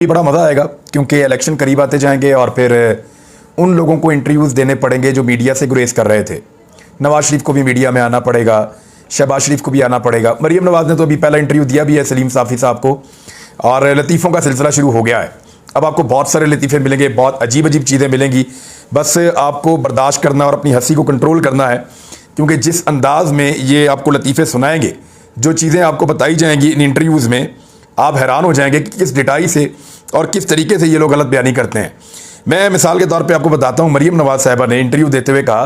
बड़ा मज़ा आएगा क्योंकि इलेक्शन करीब आते जाएंगे और फिर उन लोगों को इंटरव्यूज़ देने पड़ेंगे जो मीडिया से गुरेज कर रहे थे। नवाज शरीफ को भी मीडिया में आना पड़ेगा, शहबाज शरीफ को भी आना पड़ेगा। मरीम नवाज़ ने तो अभी पहला इंटरव्यू दिया भी है सलीम साफ़ी साहब को, और लतीफ़ों का सिलसिला शुरू हो गया है। अब आपको बहुत सारे लतीफ़े मिलेंगे, बहुत अजीब अजीब चीज़ें मिलेंगी, बस आपको बर्दाश्त करना और अपनी हंसी को कंट्रोल करना है, क्योंकि जिस अंदाज़ में ये आपको लतीफ़े सुनाएंगे, जो चीज़ें आपको बताई जाएंगी इन इंटरव्यूज़ में, आप हैरान हो जाएंगे कि किस डिटाई से और किस तरीके से ये लोग गलत बयानी करते हैं। मैं मिसाल के तौर पे आपको बताता हूँ, मरीम नवाज़ साहिबा ने इंटरव्यू देते हुए कहा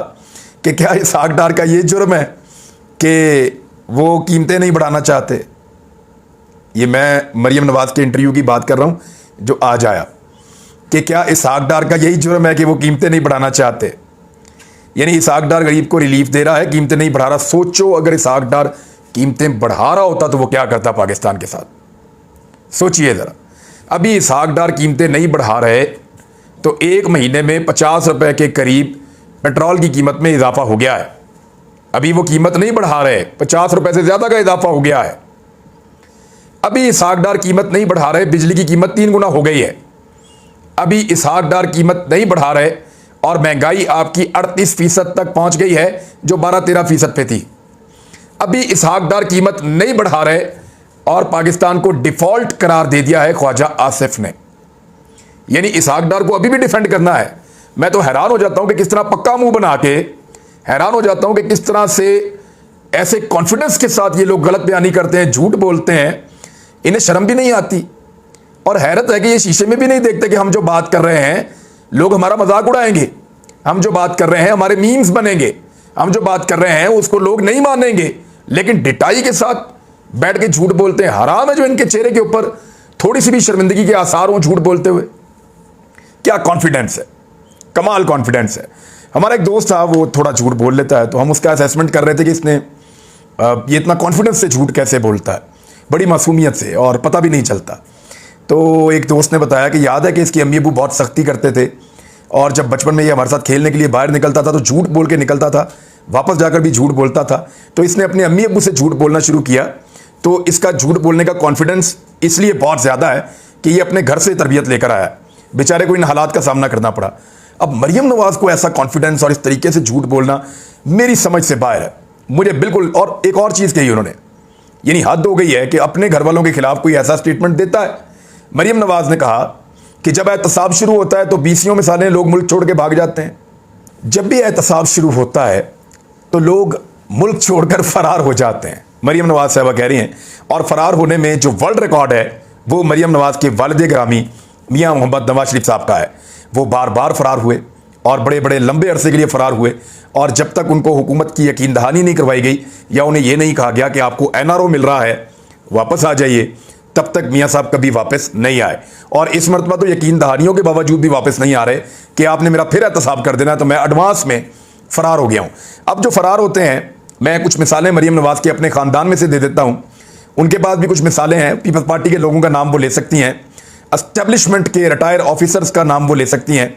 कि क्या इसहाक डार का ये जुर्म है कि वो कीमतें नहीं बढ़ाना चाहते। ये मैं मरीम नवाज़ के इंटरव्यू की बात कर रहा हूँ जो आज आया, कि क्या इसहाक डार का यही जुर्म है कि वो कीमतें नहीं बढ़ाना चाहते। यानी इसहाक डार गरीब को रिलीफ दे रहा है, कीमतें नहीं बढ़ा रहा। सोचो अगर इसहाक डार कीमतें बढ़ा रहा होता तो वो क्या करता पाकिस्तान के साथ, सोचिए ज़रा। अभी इसहाक डार कीमतें नहीं बढ़ा रहे तो एक महीने में 50 रुपए के करीब पेट्रोल की कीमत में इजाफा हो गया है। अभी वो कीमत नहीं बढ़ा रहे, 50 रुपए से ज़्यादा का इजाफा हो गया है। अभी इसहाक डार कीमत नहीं बढ़ा रहे, बिजली की कीमत 3 गुना हो गई है। अभी इसहाक डार कीमत नहीं बढ़ा रहे और महंगाई आपकी 38% तक पहुंच गई है जो 12-13% पे थी। अभी इसहाक डार कीमत नहीं बढ़ा रहे और पाकिस्तान को डिफॉल्ट करार दे दिया है ख्वाजा आसिफ ने। यानी इसहाक डार को अभी भी डिफेंड करना है। मैं तो हैरान हो जाता हूं कि किस तरह पक्का मुंह बना के, हैरान हो जाता हूं कि किस तरह से ऐसे कॉन्फिडेंस के साथ ये लोग गलत बयानी करते हैं, झूठ बोलते हैं, इन्हें शर्म भी नहीं आती। और हैरत है कि ये शीशे में भी नहीं देखते कि हम जो बात कर रहे हैं लोग हमारा मजाक उड़ाएंगे, हम जो बात कर रहे हैं हमारे मीम्स बनेंगे, हम जो बात कर रहे हैं उसको लोग नहीं मानेंगे, लेकिन डिटाई के साथ बैठ के झूठ बोलते हैं। हराम है जो इनके चेहरे के ऊपर थोड़ी सी भी शर्मिंदगी के आसार हों झूठ बोलते हुए। क्या कॉन्फिडेंस है, कमाल कॉन्फिडेंस है। हमारा एक दोस्त था, वो थोड़ा झूठ बोल लेता है, तो हम उसका असेसमेंट कर रहे थे कि इसने ये इतना कॉन्फिडेंस से झूठ कैसे बोलता है, बड़ी मासूमियत से, और पता भी नहीं चलता। तो एक दोस्त ने बताया कि याद है कि इसकी अम्मी अबू बहुत सख्ती करते थे, और जब बचपन में ये हमारे साथ खेलने के लिए बाहर निकलता था तो झूठ बोल के निकलता था, वापस जाकर भी झूठ बोलता था। तो इसने अपने अम्मी अबू से झूठ बोलना शुरू किया, तो इसका झूठ बोलने का कॉन्फिडेंस इसलिए बहुत ज़्यादा है कि ये अपने घर से तरबियत लेकर आया। बेचारे को इन हालात का सामना करना पड़ा। अब मरीम नवाज़ को ऐसा कॉन्फिडेंस और इस तरीके से झूठ बोलना मेरी समझ से बाहर है, मुझे बिल्कुल। और एक और चीज़ कही उन्होंने, यानी हद हो गई है कि अपने घर वालों के खिलाफ कोई ऐसा स्टेटमेंट देता है। मरीम नवाज़ ने कहा कि जब एहतसाब शुरू होता है तो 20 मिसालें लोग मुल्क छोड़ के भाग जाते हैं। जब भी एहतसाब शुरू होता है तो लोग मुल्क छोड़कर फरार हो जाते हैं, मरीम नवाज साहबा कह रही हैं। और फरार होने में जो वर्ल्ड रिकॉर्ड है वो मरीम नवाज के वालिद गिरामी मियां मोहम्मद नवाज शरीफ साहब का है। वो बार बार फरार हुए और बड़े बड़े लंबे अरसे के लिए फरार हुए, और जब तक उनको हुकूमत की यकीन दहानी नहीं करवाई गई या उन्हें यह नहीं कहा गया कि आपको NRO मिल रहा है, वापस आ जाइए, तब तक मियां साहब कभी वापस नहीं आए। और इस मरतबा तो यकीन दहानियों के बावजूद भी वापस नहीं आ रहे कि आपने मेरा फिर एहतसाब कर देना है, तो मैं एडवांस में फरार हो गया हूं। अब जो फरार होते हैं, मैं कुछ मिसालें मरीम नवाज के अपने खानदान में से दे देता हूं, उनके पास भी कुछ मिसालें हैं। पीपल्स पार्टी के लोगों का नाम वो ले सकती हैं, एस्टेब्लिशमेंट के रिटायर ऑफिसर्स का नाम वो ले सकती हैं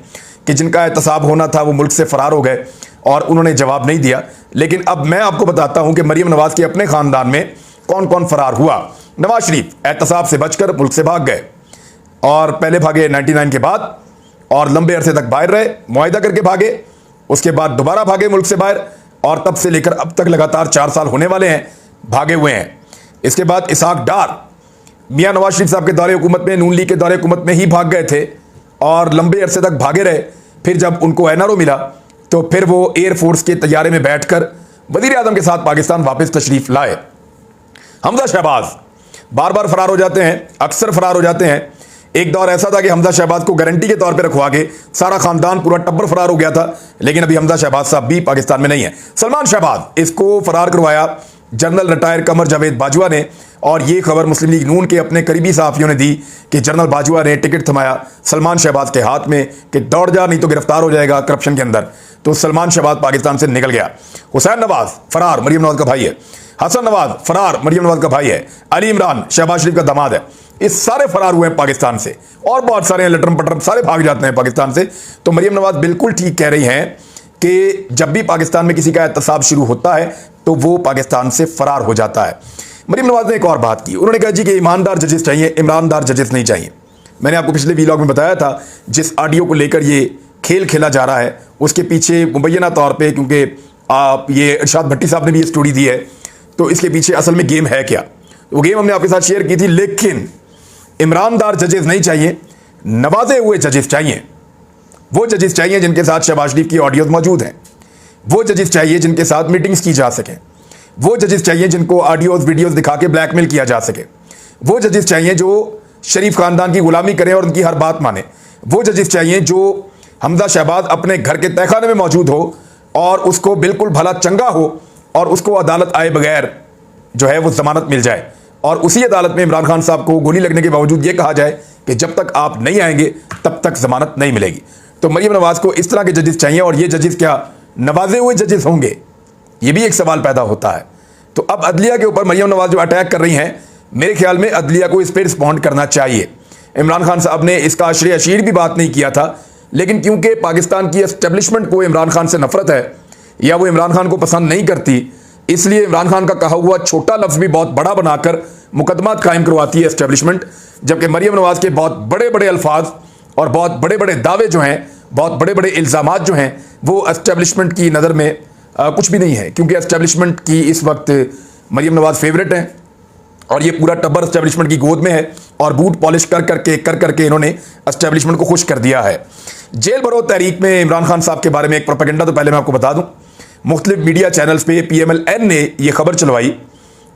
कि जिनका एहतसाब होना था वो मुल्क से फरार हो गए और उन्होंने जवाब नहीं दिया। लेकिन अब मैं आपको बताता हूं कि मरीम नवाज के अपने खानदान में कौन कौन फरार हुआ। नवाज शरीफ एहतसाब से बचकर मुल्क से भाग गए, और पहले भागे 99 के बाद, और लंबे अरसे तक बाहर रहे, मुआहिदा करके भागे, उसके बाद दोबारा भागे मुल्क से बाहर, और तब से लेकर अब तक लगातार 4 साल होने वाले हैं भागे हुए हैं। इसके बाद इसहाक डार मियां नवाज शरीफ साहब के दौरे हुकूमत में, नून लीग के दौरे हुकूमत में ही भाग गए थे और लंबे अरसे तक भागे रहे। फिर जब उनको NRO मिला तो फिर वो एयरफोर्स के तैयारे में बैठकर वजीर आजम के साथ पाकिस्तान वापस तशरीफ लाए। हमजा शहबाज बार बार फरार हो जाते हैं, अक्सर फरार हो जाते हैं। एक दौर ऐसा था कि हमजा शहबाज को गारंटी के तौर पे रखवा के सारा खानदान, पूरा टब्बर फरार हो गया था, लेकिन अभी हमजा शहबाज साहब भी पाकिस्तान में नहीं है। सलमान शहबाज, इसको फरार करवाया जनरल रिटायर कमर जावेद बाजवा ने, और ये खबर मुस्लिम लीग नून के अपने करीबी सहाफ़ियों ने दी कि जनरल बाजवा ने टिकट थमाया सलमान शहबाज के हाथ में कि दौड़ जा, नहीं तो गिरफ्तार हो जाएगा करप्शन के अंदर। तो सलमान शहबाज पाकिस्तान से निकल गया। हुसैन नवाज फरार, मरीम नवाज का भाई है। हसन नवाज फरार, मरीम नवाज का भाई है। अली इमरान शहबाज शरीफ का दामाद है। इस सारे फरार हुए हैं पाकिस्तान से, और बहुत सारे लटरम पटरम सारे भाग जाते हैं पाकिस्तान से। तो मरीम नवाज बिल्कुल ठीक कह रही हैं कि जब भी पाकिस्तान में किसी का एहतसाब शुरू होता है तो वो पाकिस्तान से फरार हो जाता है। मरीम नवाज ने एक और बात की, उन्होंने कहा जी कि ईमानदार जजेस चाहिए, ईमानदार जजेस नहीं चाहिए। मैंने आपको पिछले वीलॉग में बताया था, जिस ऑडियो को लेकर ये खेल खेला जा रहा है उसके पीछे मुबैना तौर पे, क्योंकि ये इरशाद भट्टी साहब ने भी ये स्टोरी दी है, तो इसके पीछे असल में गेम है क्या, वो गेम हमने आपके साथ शेयर की थी। लेकिन ईमानदार जजेस नहीं चाहिए, नवाजे हुए जजेस चाहिए। वो जजेस चाहिए जिनके साथ शहबाज शरीफ की ऑडियोज मौजूद हैं, वो जजेस चाहिए जिनके साथ मीटिंग्स की जा सकें, वो जजेस चाहिए जिनको ऑडियोज वीडियोज दिखा के ब्लैकमेल किया जा सके, वो जजेस चाहिए जो शरीफ खानदान की गुलामी करें और उनकी हर बात माने, वो जजेस चाहिए जो हमजा शहबाज अपने घर के तहखाने में मौजूद हो और उसको बिल्कुल भला चंगा हो और उसको अदालत आए बगैर जो है वो जमानत मिल जाए, और उसी अदालत में इमरान खान साहब को गोली लगने के बावजूद ये कहा जाए कि जब तक आप नहीं आएंगे तब तक जमानत नहीं मिलेगी। तो मरियम नवाज को इस तरह के जजेस चाहिए, और ये जजेस क्या नवाजे हुए जजेस होंगे, ये भी एक सवाल पैदा होता है। तो अब अदलिया के ऊपर मरियम नवाज जो अटैक कर रही हैं, मेरे ख्याल में अदलिया को इस पर रिस्पॉन्ड करना चाहिए। इमरान खान साहब ने इसका अशरे अशीर भी बात नहीं किया था, लेकिन क्योंकि पाकिस्तान की एस्टेब्लिशमेंट को इमरान खान से नफरत है या वो इमरान खान को पसंद नहीं करती, इसलिए इमरान खान का कहा हुआ छोटा लफ्ज़ भी बहुत बड़ा बनाकर मुकदमात कायम करवाती है एस्टेब्लिशमेंट, जबकि मरियम नवाज के बहुत बड़े बड़े अल्फाज और बहुत बड़े बड़े दावे जो हैं, बहुत बड़े बड़े इल्ज़ामात जो हैं, वो एस्टेब्लिशमेंट की नज़र में कुछ भी नहीं है, क्योंकि एस्टेब्लिशमेंट की इस वक्त मरियम नवाज फेवरेट हैं और ये पूरा टब्बर एस्टेब्लिशमेंट की गोद में है और बूट पॉलिश कर करके इन्होंने एस्टेब्लिशमेंट को खुश कर दिया है। जेल भरो तहरीक में इमरान खान साहब के बारे में एक प्रोपेगेंडा तो पहले मैं आपको बता दूं, मुख्तलिफ मीडिया चैनल्स पे PMLN ने यह खबर चलवाई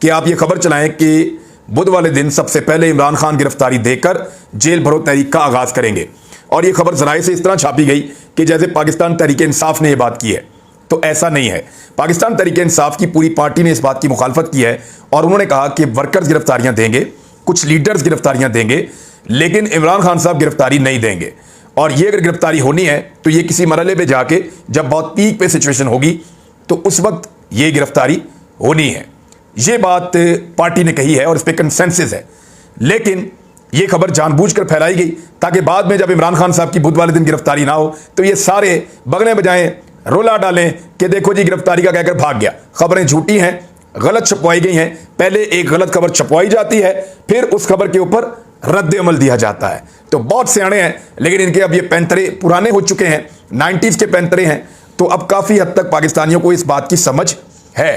कि आप ये खबर चलाएं कि बुध वाले दिन सबसे पहले इमरान खान गिरफ्तारी देकर जेल भरो तहरीक का आगाज़ करेंगे, और ये खबर जराए से इस तरह छापी गई कि जैसे पाकिस्तान तहरीक इंसाफ ने यह बात की है। तो ऐसा नहीं है, पाकिस्तान तहरीक इंसाफ की पूरी पार्टी ने इस बात की मुखालफत की है और उन्होंने कहा कि वर्कर्स गिरफ्तारियां देंगे, कुछ लीडर्स गिरफ्तारियां देंगे, लेकिन इमरान खान साहब गिरफ्तारी नहीं देंगे। और ये अगर गिरफ्तारी होनी है तो ये किसी मरहले पे जाके जब बहुत पीक पे सिचुएशन होगी तो उस वक्त ये गिरफ्तारी होनी है। ये बात पार्टी ने कही है और इस पर कंसेंसस है, लेकिन ये खबर जानबूझकर फैलाई गई ताकि बाद में जब इमरान खान साहब की बुध वाले दिन गिरफ्तारी ना हो तो ये सारे बगने बजाएं, रोला डालें कि देखो जी गिरफ्तारी का कहकर भाग गया। खबरें झूठी हैं, गलत छपवाई गई हैं। पहले एक गलत खबर छपवाई जाती है, फिर उस खबर के ऊपर रद्द अमल दिया जाता है। तो बहुत सियाणे हैं, लेकिन इनके अब ये पैंतरे पुराने हो चुके हैं, 90s के पैंतरे हैं। तो अब काफ़ी हद तक पाकिस्तानियों को इस बात की समझ है।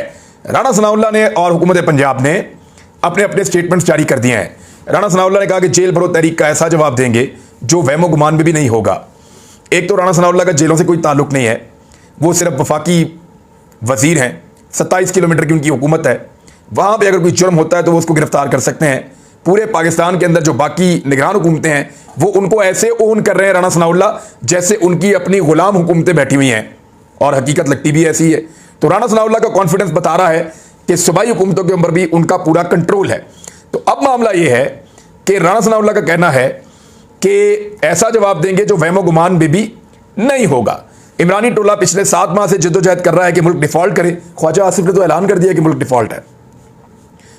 राणा सनाउल्लाह ने और हुकूमत पंजाब ने अपने अपने स्टेटमेंट्स जारी कर दिए हैं। राणा सनाउल्लाह ने कहा कि जेल भरो तहरीक का ऐसा जवाब देंगे जो वहमो गुमान में भी नहीं होगा। एक तो राणा सनाउल्लाह का जेलों से कोई ताल्लुक नहीं है, वो सिर्फ वफाकी वजीर हैं, 27 किलोमीटर की उनकी हुकूमत है। वहाँ पे अगर कोई जुर्म होता है तो वो उसको गिरफ्तार कर सकते हैं। पूरे पाकिस्तान के अंदर जो बाकी निगरान हुकूमतें हैं वो उनको ऐसे ओन कर रहे हैं राणा सनाउल्लाह जैसे उनकी अपनी गुलाम हुकूमतें बैठी हुई हैं, और हकीकत लगती भी ऐसी है। तो राणा सनाउल्लाह का कॉन्फिडेंस बता रहा है कि सूबाई हुकूमतों के ऊपर भी उनका पूरा कंट्रोल है। तो अब मामला ये है कि राणा सनाउल्लाह का कहना है कि ऐसा जवाब देंगे जो वहमो गुमान में भी नहीं होगा। इमरानी टोला पिछले 7 माह से जद्दोजहद कर रहा है कि मुल्क डिफॉल्ट करे। ख्वाजा आसिफ ने तो ऐलान कर दिया कि मुल्क डिफॉल्ट है।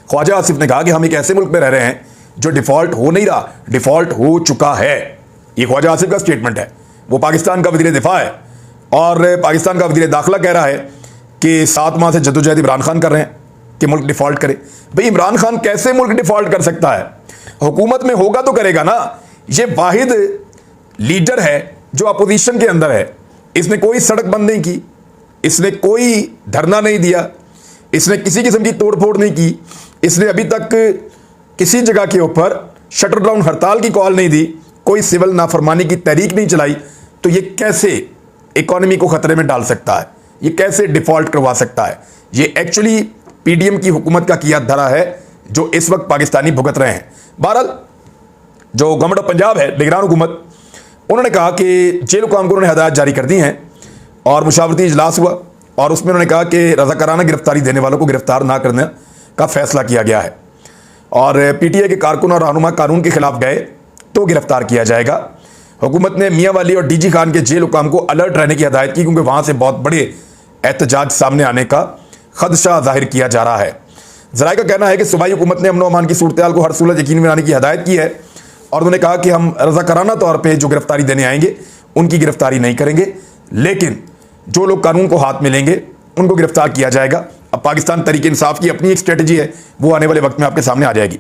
ख्वाजा आसिफ ने कहा कि हम एक ऐसे मुल्क में रह रहे हैं जो डिफॉल्ट हो नहीं रहा, डिफॉल्ट हो चुका है। ये ख्वाजा आसिफ का स्टेटमेंट है। वो पाकिस्तान का वज़ीर दिफा है और पाकिस्तान का वज़ीर दाखिला कह रहा है कि 7 माह से जद्दोजहद इमरान खान कर रहे हैं कि मुल्क डिफॉल्ट करे। भाई इमरान खान कैसे मुल्क डिफॉल्ट कर सकता है? हुकूमत में होगा तो करेगा ना। ये वाहिद लीडर है जो अपोजिशन के अंदर है। इसने कोई सड़क बंद नहीं की, इसने कोई धरना नहीं दिया, इसने किसी किस्म की तोड़फोड़ नहीं की, इसने अभी तक किसी जगह के ऊपर शटर डाउन हड़ताल की कॉल नहीं दी, कोई सिविल नाफरमानी की तहरीक नहीं चलाई। तो ये कैसे इकॉनमी को खतरे में डाल सकता है? ये कैसे डिफॉल्ट करवा सकता है? ये एक्चुअली PDM की हुकूमत का किया धरा है जो इस वक्त पाकिस्तानी भुगत रहे हैं। बहरहाल जो गवर्नमेंट ऑफ पंजाब है, निगरान हुकूमत, उन्होंने कहा कि जेल हुकाम को उन्होंने हदायत जारी कर दी हैं और मुशावरती इजलास हुआ और उसमें उन्होंने कहा कि रज़ाकाराना गिरफ्तारी देने वालों को गिरफ्तार ना करने का फैसला किया गया है और PTA के कारकुन और रहनुमा कानून के खिलाफ गए तो गिरफ्तार किया जाएगा। हुकूमत ने मियाँ वाली और DG खान के जेल हुकाम को अलर्ट रहने की हदायत की क्योंकि वहाँ से बहुत बड़े एहतजाज सामने आने का खदशा जाहिर किया जा रहा है। ज़राए का कहना है कि सूबाई हुकूमत ने अमन व अमान की सूरत को हर सूरत यकीनी बनाने की हदायत की है और उन्होंने कहा कि हम रज़ाकाराना तौर पे जो गिरफ्तारी देने आएंगे उनकी गिरफ्तारी नहीं करेंगे, लेकिन जो लोग कानून को हाथ में लेंगे उनको गिरफ्तार किया जाएगा। अब पाकिस्तान तहरीक इंसाफ की अपनी एक स्ट्रेटजी है, वो आने वाले वक्त में आपके सामने आ जाएगी।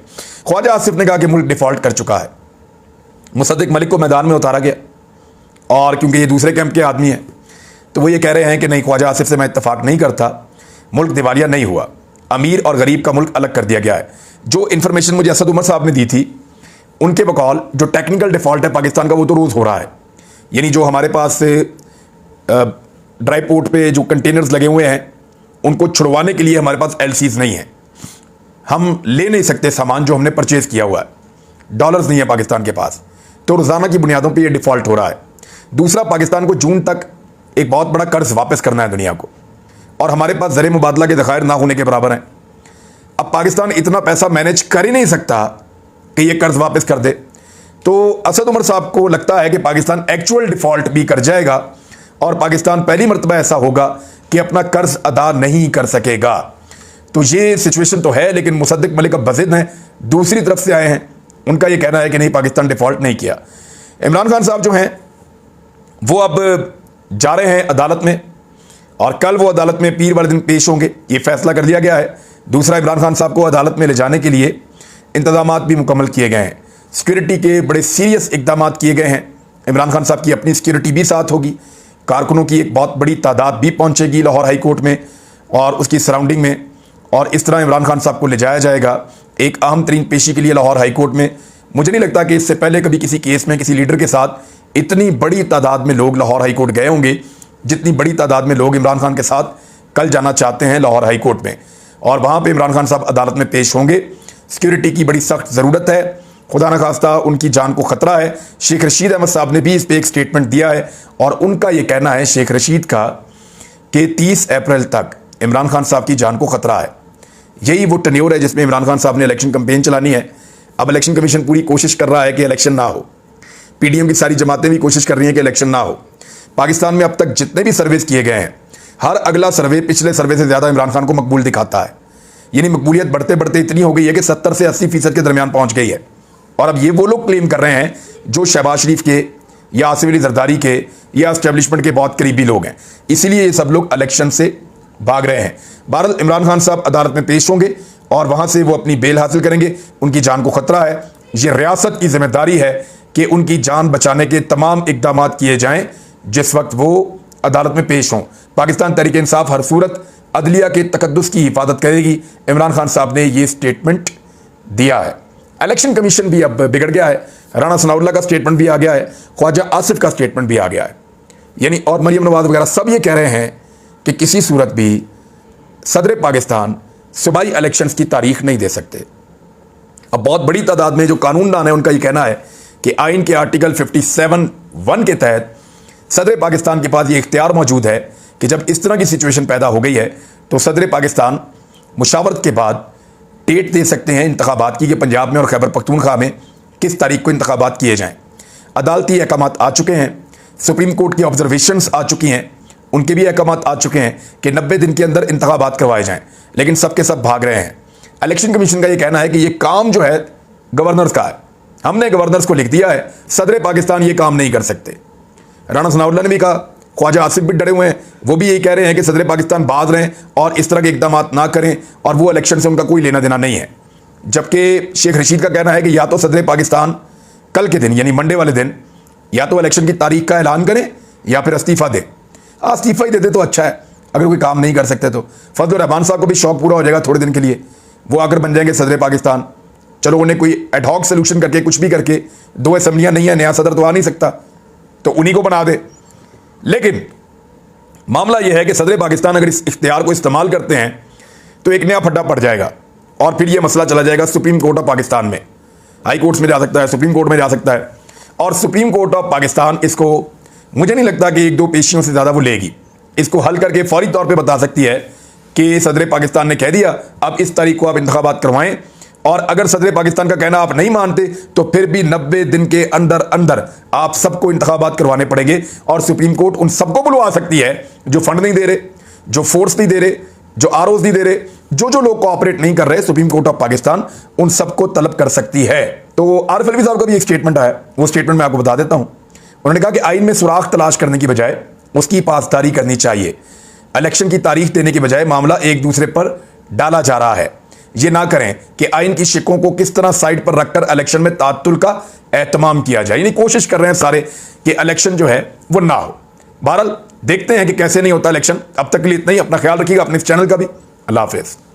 ख्वाजा आसिफ ने कहा कि मुल्क डिफॉल्ट कर चुका है। मुसद्दिक मलिक को मैदान में उतारा गया, और क्योंकि ये दूसरे कैंप के आदमी हैं तो वो ये कह रहे हैं कि नहीं, ख्वाजा आसिफ से मैं इत्तफाक नहीं करता, मुल्क दिवालिया नहीं हुआ, अमीर और गरीब का मुल्क अलग कर दिया गया है। जो इन्फॉर्मेशन मुझे असद उमर साहब ने दी थी उनके बकौल जो टेक्निकल डिफ़ॉल्ट है पाकिस्तान का वो तो रोज़ हो रहा है। यानी जो हमारे पास ड्राई पोर्ट पे जो कंटेनर्स लगे हुए हैं उनको छुड़वाने के लिए हमारे पास एलसीज नहीं है, हम ले नहीं सकते सामान जो हमने परचेज़ किया हुआ है, डॉलर्स नहीं है पाकिस्तान के पास, तो रोज़ाना की बुनियादों पे ये डिफ़ॉल्ट हो रहा है। दूसरा, पाकिस्तान को जून तक एक बहुत बड़ा कर्ज वापस करना है दुनिया को, और हमारे पास ज़र मुबादला के ज़खायर ना होने के बराबर हैं। अब पाकिस्तान इतना पैसा मैनेज कर ही नहीं सकता कि ये कर्ज वापस कर दे। तो असद उमर साहब को लगता है कि पाकिस्तान एक्चुअल डिफ़ॉल्ट भी कर जाएगा और पाकिस्तान पहली मरतबा ऐसा होगा कि अपना कर्ज अदा नहीं कर सकेगा। तो ये सिचुएशन तो है, लेकिन मुसद्दिक मलिक अब बज़िद हैं, दूसरी तरफ से आए हैं, उनका ये कहना है कि नहीं, पाकिस्तान डिफ़ॉल्ट नहीं किया। इमरान खान साहब जो हैं वो अब जा रहे हैं अदालत में, और कल वो अदालत में पीर वाले दिन पेश होंगे, ये फैसला कर लिया गया है। दूसरा, इमरान खान साहब को अदालत में ले जाने के लिए इंतजामात भी मुकम्मल किए गए हैं, सिक्योरिटी के बड़े सीरियस इकदाम किए गए हैं। इमरान खान साहब की अपनी सिक्योरिटी भी साथ होगी, कारकुनों की एक बहुत बड़ी तादाद भी पहुंचेगी लाहौर हाई कोर्ट में और उसकी सराउंडिंग में, और इस तरह इमरान खान साहब को ले जाया जाएगा एक अहम तरीन पेशी के लिए लाहौर हाई कोर्ट में। मुझे नहीं लगता कि इससे पहले कभी किसी केस में किसी लीडर के साथ इतनी बड़ी तादाद में लोग लाहौर हाई कोर्ट गए होंगे जितनी बड़ी तादाद में लोग इमरान खान के साथ कल जाना चाहते हैं लाहौर हाई कोर्ट में, और वहाँ पर इमरान खान साहब अदालत में पेश होंगे। सिक्योरिटी की बड़ी सख्त ज़रूरत है, खुदा न खास्ता उनकी जान को ख़तरा है। शेख रशीद अहमद साहब ने भी इस पर एक स्टेटमेंट दिया है, और उनका ये कहना है शेख रशीद का कि 30 अप्रैल तक इमरान खान साहब की जान को ख़तरा है। यही वो टेन्योर है जिसमें इमरान खान साहब ने इलेक्शन कैंपेन चलानी है। अब इलेक्शन कमीशन पूरी कोशिश कर रहा है कि इलेक्शन ना हो, पीडीएम की सारी जमातें भी कोशिश कर रही हैं कि इलेक्शन ना हो। पाकिस्तान में अब तक जितने भी सर्वेस किए गए हैं, हर अगला सर्वे पिछले सर्वे से ज़्यादा इमरान खान को मकबूल दिखाता है। यानी मकबूलियत बढ़ते बढ़ते इतनी हो गई है कि 70 से 80% के दरमियान पहुंच गई है। और अब ये वो लोग क्लेम कर रहे हैं जो शहबाज शरीफ के या आसिफ अली जरदारी के या एस्टेब्लिशमेंट के बहुत करीबी लोग हैं, इसीलिए ये सब लोग इलेक्शन से भाग रहे हैं। बहरहाल इमरान खान साहब अदालत में पेश होंगे और वहाँ से वो अपनी बेल हासिल करेंगे। उनकी जान को ख़तरा है, ये रियासत की जिम्मेदारी है कि उनकी जान बचाने के तमाम इकदाम किए जाएँ जिस वक्त वो अदालत में पेश हों। पाकिस्तान तहरीक इंसाफ हर सूरत अदलिया के तकद्दुस की हिफाजत करेगी। इमरान खान साहब ने ये स्टेटमेंट दिया है। इलेक्शन कमीशन भी अब बिगड़ गया है, राना सनाउल्लाह का स्टेटमेंट भी आ गया है, ख्वाजा आसिफ का स्टेटमेंट भी आ गया है, यानी और मरियम नवाज वगैरह सब ये कह रहे हैं कि किसी सूरत भी सदर पाकिस्तान सूबाई इलेक्शंस की तारीख नहीं दे सकते। अब बहुत बड़ी तादाद में जो कानूनदान है उनका ये कहना है कि आइन के आर्टिकल 57(1) के तहत सदर पाकिस्तान के पास ये इख्तियार मौजूद है कि जब इस तरह की सिचुएशन पैदा हो गई है तो सदर पाकिस्तान मुशावरत के बाद डेट दे सकते हैं इंतखाबात की कि पंजाब में और खैबर पख्तूनख्वा में किस तारीख को इंतखाबात किए जाएँ। अदालती अहकाम आ चुके हैं, सुप्रीम कोर्ट की ऑब्जर्वेशंस आ चुकी हैं, उनके भी अहकाम आ चुके हैं कि 90 दिन के अंदर इंतखाबात करवाए जाएँ, लेकिन सब के सब भाग रहे हैं। इलेक्शन कमीशन का ये कहना है कि ये काम जो है गवर्नर्स का है, हमने गवर्नर्स को लिख दिया है, सदर पाकिस्तान ये काम नहीं कर सकते। राना सनाउल्लाह ने भी कहा, ख्वाजा आसिफ भी डरे हुए हैं, वो भी यही कह रहे हैं कि सदर पाकिस्तान बाज रहें और इस तरह के इकदाम ना करें और वो इलेक्शन से उनका कोई लेना देना नहीं है। जबकि शेख रशीद का कहना है कि या तो सदर पाकिस्तान कल के दिन यानी मंडे वाले दिन या तो इलेक्शन की तारीख का ऐलान करें या फिर इस्तीफ़ा दे। इस्तीफ़ा ही दे दे तो अच्छा है, अगर कोई काम नहीं कर सकते तो। फजल रहमान साहब को भी शौक पूरा हो जाएगा थोड़े दिन के लिए, वो आकर बन जाएंगे सदर पाकिस्तान। चलो उन्हें कोई एडहॉक सोल्यूशन करके कुछ भी करके, 2 असम्बलियाँ नहीं है, नया सदर तो आ नहीं सकता, तो उन्हीं को बना दे। लेकिन मामला यह है कि सदर पाकिस्तान अगर इस इख्तियार को इस्तेमाल करते हैं तो एक नया फड्डा पड़ जाएगा और फिर यह मसला चला जाएगा सुप्रीम कोर्ट ऑफ पाकिस्तान में। हाई कोर्ट्स में जा सकता है, सुप्रीम कोर्ट में जा सकता है, और सुप्रीम कोर्ट ऑफ पाकिस्तान इसको मुझे नहीं लगता कि 1-2 पेशियों से ज़्यादा वो लेगी। इसको हल करके फौरी तौर पर बता सकती है कि सदर पाकिस्तान ने कह दिया अब इस तारीख को आप इंतखाबात करवाएं, और अगर सदर पाकिस्तान का कहना आप नहीं मानते तो फिर भी 90 दिन के अंदर अंदर आप सबको इंतखाबात करवाने पड़ेंगे। और सुप्रीम कोर्ट उन सबको बुलवा सकती है जो फंड नहीं दे रहे, जो फोर्स नहीं दे रहे, जो आरओज नहीं दे रहे, जो लोग कोऑपरेट नहीं कर रहे, सुप्रीम कोर्ट ऑफ पाकिस्तान उन सबको तलब कर सकती है। तो आरिफ अलवी साहब का भी एक स्टेटमेंट आया, वो स्टेटमेंट मैं आपको बता देता हूं। उन्होंने कहा कि आइन में सुराख तलाश करने की बजाय उसकी पासदारी करनी चाहिए। इलेक्शन की तारीख देने के बजाय मामला एक दूसरे पर डाला जा रहा है। ये ना करें कि आइन की शिकों को किस तरह साइड पर रखकर इलेक्शन में तातुल का एहतमाम किया जाए। यानी कोशिश कर रहे हैं सारे कि इलेक्शन जो है वो ना हो। बहरहाल देखते हैं कि कैसे नहीं होता इलेक्शन। अब तक के लिए इतना ही। अपना ख्याल रखिएगा, अपने इस चैनल का भी। अल्लाह हाफिज़।